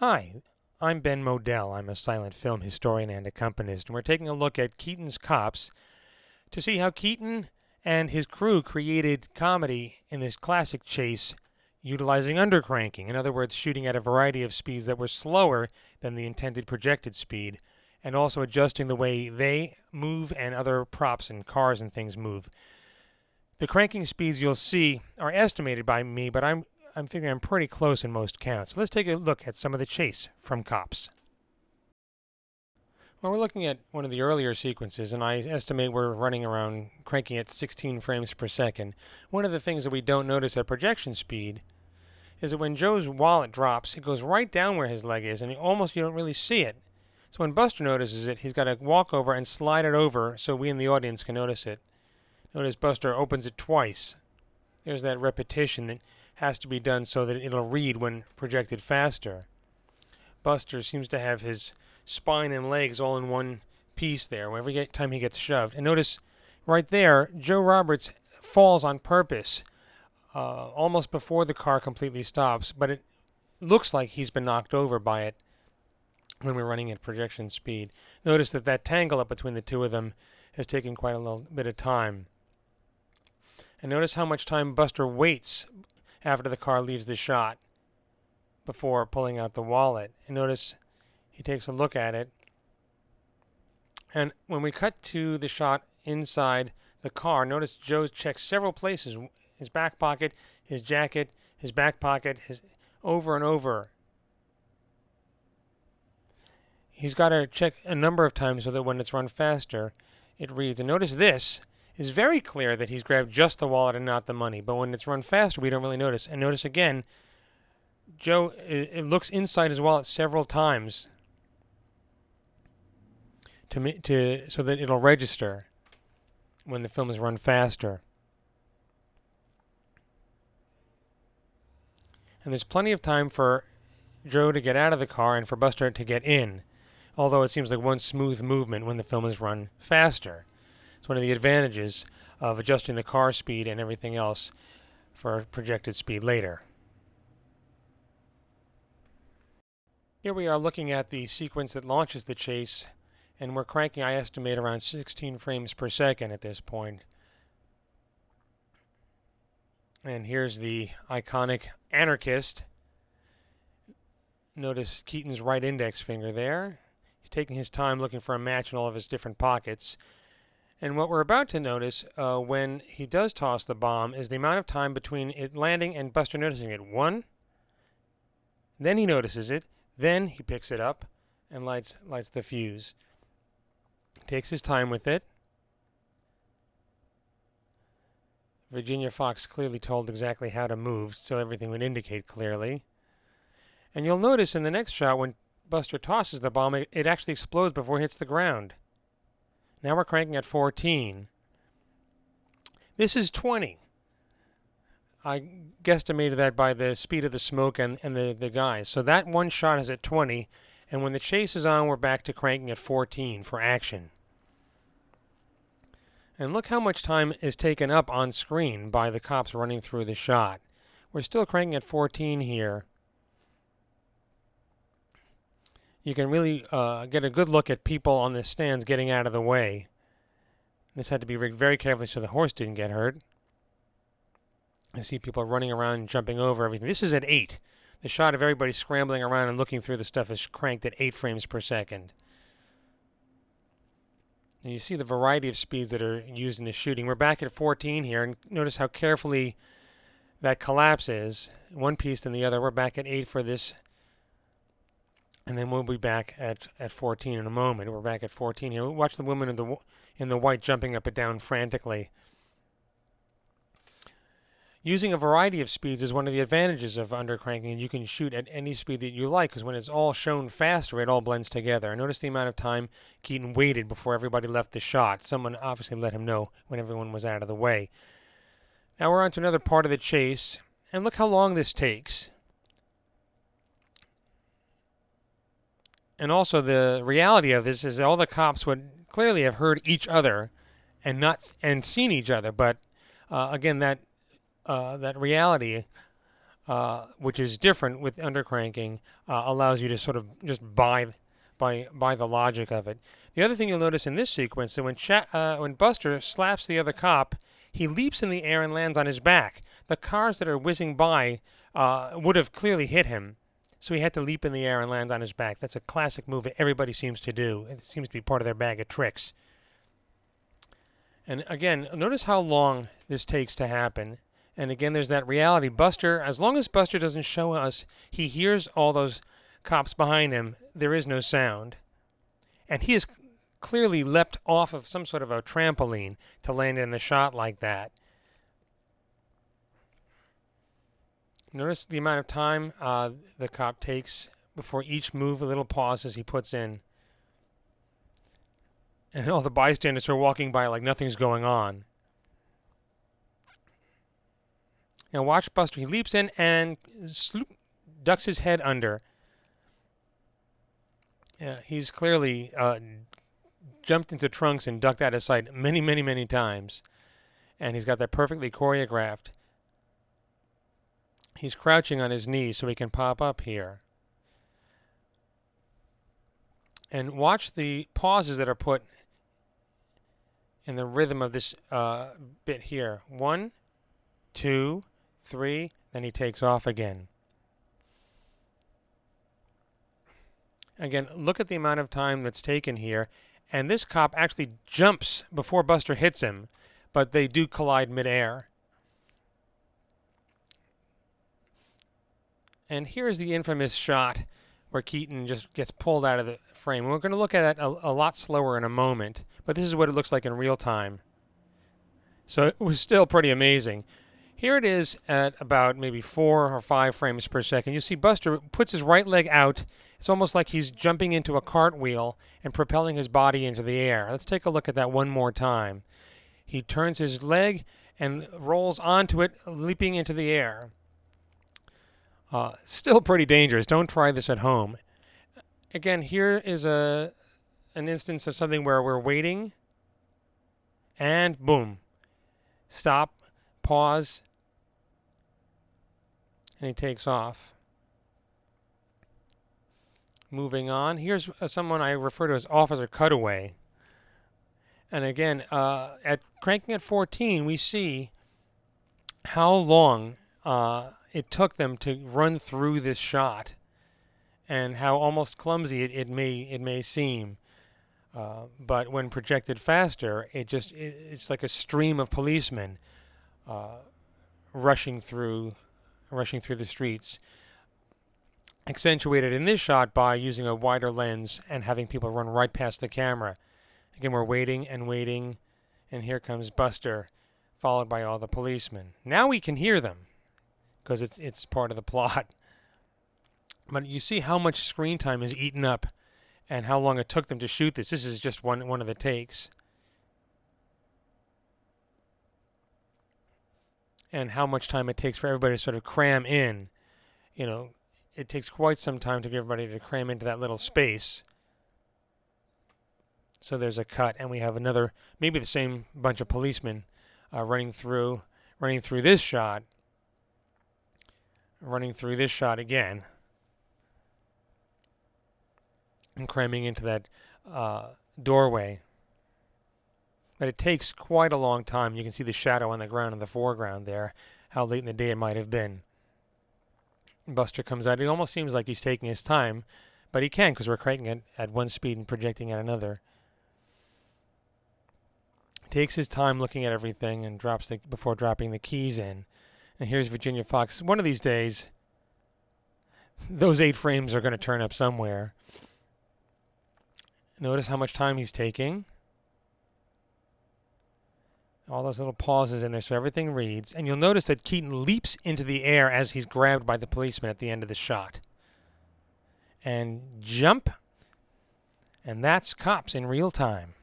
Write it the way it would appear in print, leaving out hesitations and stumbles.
Hi, I'm Ben Modell. I'm a silent film historian and accompanist, and we're taking a look at Keaton's Cops to see how Keaton and his crew created comedy in this classic chase utilizing undercranking. In other words, shooting at a variety of speeds that were slower than the intended projected speed, and also adjusting the way they move and other props and cars and things move. The cranking speeds you'll see are estimated by me, but I'm figuring I'm pretty close in most counts. Let's take a look at some of the chase from Cops. Well, we're looking at one of the earlier sequences, and I estimate we're running around cranking at 16 frames per second. One of the things that we don't notice at projection speed is that when Joe's wallet drops, it goes right down where his leg is, and you don't really see it. So when Buster notices it, he's got to walk over and slide it over so we in the audience can notice it. Notice Buster opens it twice. There's that repetition that has to be done so that it'll read when projected faster. Buster seems to have his spine and legs all in one piece there every time he gets shoved. And notice right there, Joe Roberts falls on purpose almost before the car completely stops, but it looks like he's been knocked over by it when we're running at projection speed. Notice that tangle up between the two of them has taken quite a little bit of time. And notice how much time Buster waits after the car leaves the shot before pulling out the wallet. And notice he takes a look at it. And when we cut to the shot inside the car, notice Joe checks several places. His back pocket, his jacket, his back pocket, over and over. He's got to check a number of times so that when it's run faster, it reads. And notice this is very clear that he's grabbed just the wallet and not the money. But when it's run faster, we don't really notice. And notice again, Joe it looks inside his wallet several times so that it'll register when the film is run faster. And there's plenty of time for Joe to get out of the car and for Buster to get in, although it seems like one smooth movement when the film is run faster. It's one of the advantages of adjusting the car speed and everything else for projected speed later. Here we are looking at the sequence that launches the chase, and we're cranking, I estimate, around 16 frames per second at this point. And here's the iconic anarchist. Notice Keaton's right index finger there. He's taking his time looking for a match in all of his different pockets. And what we're about to notice when he does toss the bomb is the amount of time between it landing and Buster noticing it. 1, then he notices it, then he picks it up and lights the fuse. Takes his time with it. Virginia Fox clearly told exactly how to move, so everything would indicate clearly. And you'll notice in the next shot when Buster tosses the bomb, it actually explodes before it hits the ground. Now we're cranking at 14. This is 20. I guesstimated that by the speed of the smoke and the guys. So that one shot is at 20, and when the chase is on, we're back to cranking at 14 for action. And look how much time is taken up on screen by the cops running through the shot. We're still cranking at 14 here. You can really get a good look at people on the stands getting out of the way. This had to be rigged very carefully so the horse didn't get hurt. I see people running around and jumping over everything. This is at 8. The shot of everybody scrambling around and looking through the stuff is cranked at 8 frames per second. And you see the variety of speeds that are used in the shooting. We're back at 14 here, and notice how carefully that collapses. One piece then the other. We're back at 8 for this. And then we'll be back at 14 in a moment. We're back at 14 here. Watch the woman in the white jumping up and down frantically. Using a variety of speeds is one of the advantages of undercranking. You can shoot at any speed that you like, because when it's all shown faster, it all blends together. And notice the amount of time Keaton waited before everybody left the shot. Someone obviously let him know when everyone was out of the way. Now we're on to another part of the chase, and look how long this takes. And also the reality of this is that all the cops would clearly have heard each other and seen each other. But again, that reality which is different with undercranking, allows you to sort of just buy the logic of it. The other thing you'll notice in this sequence that when Buster slaps the other cop, he leaps in the air and lands on his back. The cars that are whizzing by would have clearly hit him, so he had to leap in the air and land on his back. That's a classic move that everybody seems to do. It seems to be part of their bag of tricks. And again, notice how long this takes to happen. And again, there's that reality. Buster, as long as Buster doesn't show us, he hears all those cops behind him, there is no sound. And he has clearly leapt off of some sort of a trampoline to land in the shot like that. Notice the amount of time the cop takes before each move, a little pauses he puts in. And all the bystanders are walking by like nothing's going on. Now watch Buster. He leaps in and ducks his head under. Yeah, he's clearly jumped into trunks and ducked out of sight many, many, many times. And he's got that perfectly choreographed. He's crouching on his knees so he can pop up here. And watch the pauses that are put in the rhythm of this bit here. 1, 2, 3, then he takes off again. Again, look at the amount of time that's taken here. And this cop actually jumps before Buster hits him, but they do collide midair. And here's the infamous shot where Keaton just gets pulled out of the frame. We're going to look at that a lot slower in a moment, but this is what it looks like in real time. So it was still pretty amazing. Here it is at about maybe 4 or 5 frames per second. You see Buster puts his right leg out. It's almost like he's jumping into a cartwheel and propelling his body into the air. Let's take a look at that one more time. He turns his leg and rolls onto it, leaping into the air. Still pretty dangerous. Don't try this at home. Again, here is an instance of something where we're waiting, and boom. Stop, pause, and he takes off. Moving on. Here's someone I refer to as Officer Cutaway. And again, at cranking at 14, we see how long it took them to run through this shot, and how almost clumsy it may seem. But when projected faster, it's like a stream of policemen rushing through the streets. Accentuated in this shot by using a wider lens and having people run right past the camera. Again, we're waiting and waiting, and here comes Buster, followed by all the policemen. Now we can hear them, because it's part of the plot. But you see how much screen time is eaten up and how long it took them to shoot this. This is just one of the takes. And how much time it takes for everybody to sort of cram in. You know, it takes quite some time to get everybody to cram into that little space. So there's a cut, and we have another, maybe the same bunch of policemen running through this shot. Running through this shot again. And cramming into that doorway. But it takes quite a long time. You can see the shadow on the ground in the foreground there, how late in the day it might have been. Buster comes out. It almost seems like he's taking his time, but he can, because we're cranking it at one speed and projecting at another. Takes his time looking at everything and before dropping the keys in. And here's Virginia Fox. One of these days, those 8 frames are going to turn up somewhere. Notice how much time he's taking. All those little pauses in there so everything reads. And you'll notice that Keaton leaps into the air as he's grabbed by the policeman at the end of the shot. And jump. And that's Cops in real time.